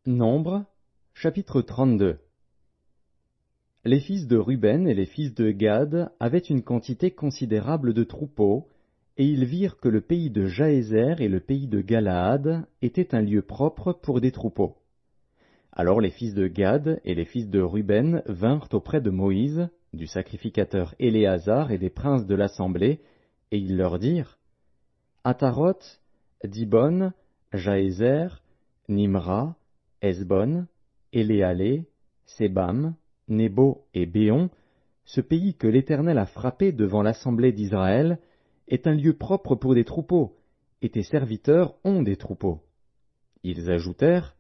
Nombre, chapitre 32. Les fils de Ruben et les fils de Gad avaient une quantité considérable de troupeaux, et ils virent que le pays de Jaézer et le pays de Galaad étaient un lieu propre pour des troupeaux. Alors les fils de Gad et les fils de Ruben vinrent auprès de Moïse, du sacrificateur Éléazar et des princes de l'assemblée, et ils leur dirent: Ataroth, Dibon, Jaézer, Nimra, Hesbon, Éléalé, Sébam, Nébo et Béon, ce pays que l'Éternel a frappé devant l'assemblée d'Israël, est un lieu propre pour des troupeaux, et tes serviteurs ont des troupeaux. Ils ajoutèrent: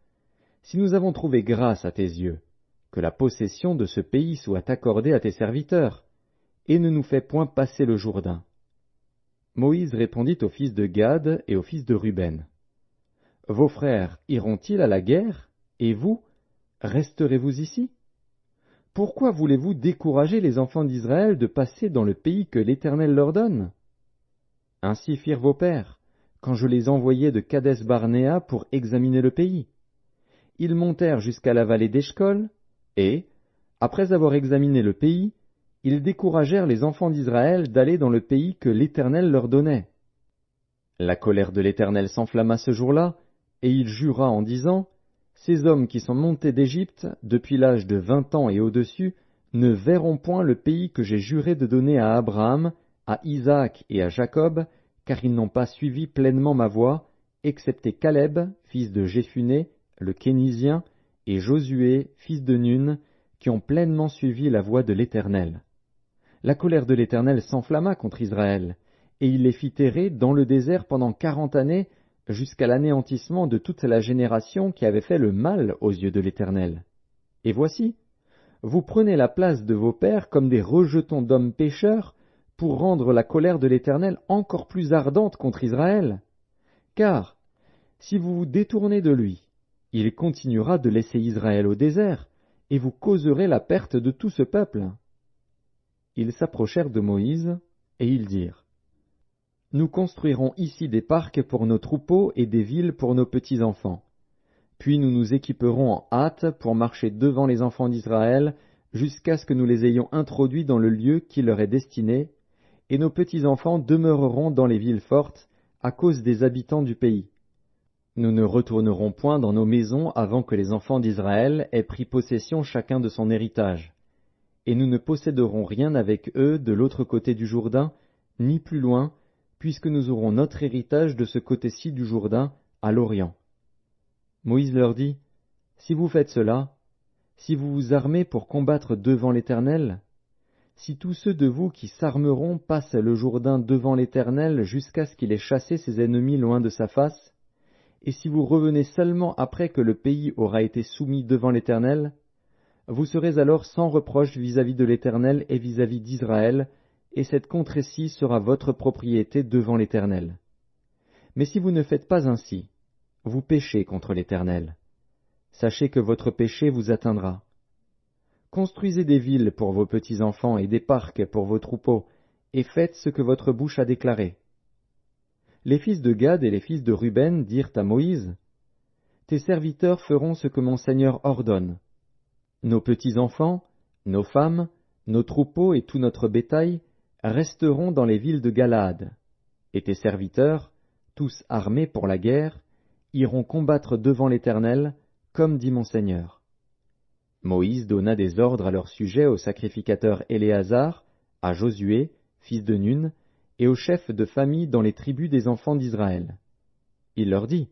Si nous avons trouvé grâce à tes yeux, que la possession de ce pays soit accordée à tes serviteurs, et ne nous fais point passer le Jourdain. Moïse répondit aux fils de Gad et aux fils de Ruben: Vos frères iront-ils à la guerre, et vous, resterez-vous ici? Pourquoi voulez-vous décourager les enfants d'Israël de passer dans le pays que l'Éternel leur donne? Ainsi firent vos pères, quand je les envoyai de Kadès-Barnéa pour examiner le pays. Ils montèrent jusqu'à la vallée d'Eshcol, et, après avoir examiné le pays, ils découragèrent les enfants d'Israël d'aller dans le pays que l'Éternel leur donnait. La colère de l'Éternel s'enflamma ce jour-là, et il jura en disant: Ces hommes qui sont montés d'Égypte depuis l'âge de 20 ans et au-dessus ne verront point le pays que j'ai juré de donner à Abraham, à Isaac et à Jacob, car ils n'ont pas suivi pleinement ma voie, excepté Caleb, fils de Jéphuné, le Kénizien, et Josué, fils de Nun, qui ont pleinement suivi la voie de l'Éternel. La colère de l'Éternel s'enflamma contre Israël, et il les fit errer dans le désert pendant 40 années, jusqu'à l'anéantissement de toute la génération qui avait fait le mal aux yeux de l'Éternel. Et voici, vous prenez la place de vos pères comme des rejetons d'hommes pécheurs, pour rendre la colère de l'Éternel encore plus ardente contre Israël. Car, si vous vous détournez de lui, il continuera de laisser Israël au désert, et vous causerez la perte de tout ce peuple. Ils s'approchèrent de Moïse, et ils dirent: Nous construirons ici des parcs pour nos troupeaux et des villes pour nos petits-enfants. Puis nous nous équiperons en hâte pour marcher devant les enfants d'Israël, jusqu'à ce que nous les ayons introduits dans le lieu qui leur est destiné, et nos petits-enfants demeureront dans les villes fortes, à cause des habitants du pays. Nous ne retournerons point dans nos maisons avant que les enfants d'Israël aient pris possession chacun de son héritage. Et nous ne posséderons rien avec eux de l'autre côté du Jourdain, ni plus loin, puisque nous aurons notre héritage de ce côté-ci du Jourdain, à l'Orient. Moïse leur dit: Si vous faites cela, si vous vous armez pour combattre devant l'Éternel, si tous ceux de vous qui s'armeront passent le Jourdain devant l'Éternel jusqu'à ce qu'il ait chassé ses ennemis loin de sa face, et si vous revenez seulement après que le pays aura été soumis devant l'Éternel, vous serez alors sans reproche vis-à-vis de l'Éternel et vis-à-vis d'Israël, et cette contrée-ci sera votre propriété devant l'Éternel. Mais si vous ne faites pas ainsi, vous péchez contre l'Éternel. Sachez que votre péché vous atteindra. Construisez des villes pour vos petits-enfants et des parcs pour vos troupeaux, et faites ce que votre bouche a déclaré. Les fils de Gad et les fils de Ruben dirent à Moïse: Tes serviteurs feront ce que mon Seigneur ordonne. Nos petits-enfants, nos femmes, nos troupeaux et tout notre bétail resteront dans les villes de Galaad. Et tes serviteurs, tous armés pour la guerre, iront combattre devant l'Éternel, comme dit mon Seigneur. Moïse donna des ordres à leur sujet au sacrificateur Éléazar, à Josué, fils de Nun, et aux chefs de famille dans les tribus des enfants d'Israël. Il leur dit: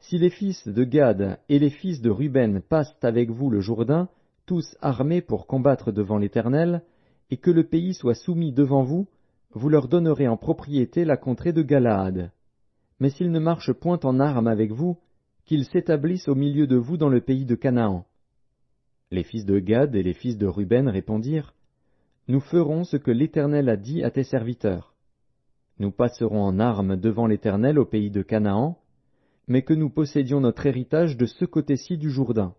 Si les fils de Gad et les fils de Ruben passent avec vous le Jourdain, tous armés pour combattre devant l'Éternel, et que le pays soit soumis devant vous, vous leur donnerez en propriété la contrée de Galaad. Mais s'ils ne marchent point en armes avec vous, qu'ils s'établissent au milieu de vous dans le pays de Canaan. Les fils de Gad et les fils de Ruben répondirent: Nous ferons ce que l'Éternel a dit à tes serviteurs. Nous passerons en armes devant l'Éternel au pays de Canaan, mais que nous possédions notre héritage de ce côté-ci du Jourdain.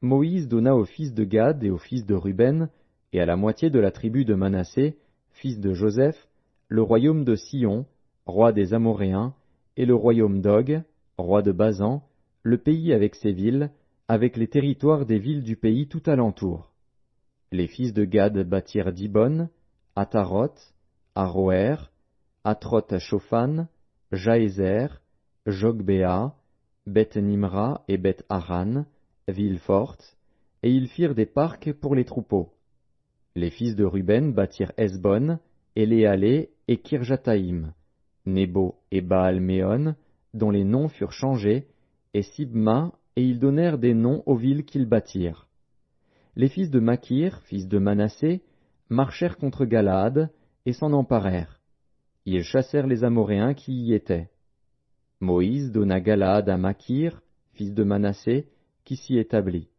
Moïse donna aux fils de Gad et aux fils de Ruben, et à la moitié de la tribu de Manassé, fils de Joseph, le royaume de Sion, roi des Amoréens, et le royaume d'Og, roi de Basan, le pays avec ses villes, avec les territoires des villes du pays tout alentour. Les fils de Gad bâtirent Dibon, Ataroth, Aroer, Atroth-Shophan, Jaézer, Jogbéa, Beth-Nimra et Beth-Haran, villes fortes, et ils firent des parcs pour les troupeaux. Les fils de Ruben bâtirent Hesbon, Éléalé et Kirjataïm, Nebo et Baal-Méon, dont les noms furent changés, et Sibma, et ils donnèrent des noms aux villes qu'ils bâtirent. Les fils de Makir, fils de Manassé, marchèrent contre Galaad, et s'en emparèrent. Ils chassèrent les Amoréens qui y étaient. Moïse donna Galaad à Makir, fils de Manassé, qui s'y établit.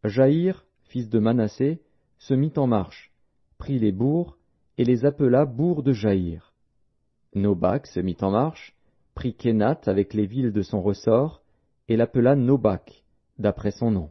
Jaïr, fils de Manassé, se mit en marche, prit les bourgs, et les appela bourgs de Jaïr. Nobak se mit en marche, prit Kénath avec les villes de son ressort, et l'appela Nobak, d'après son nom.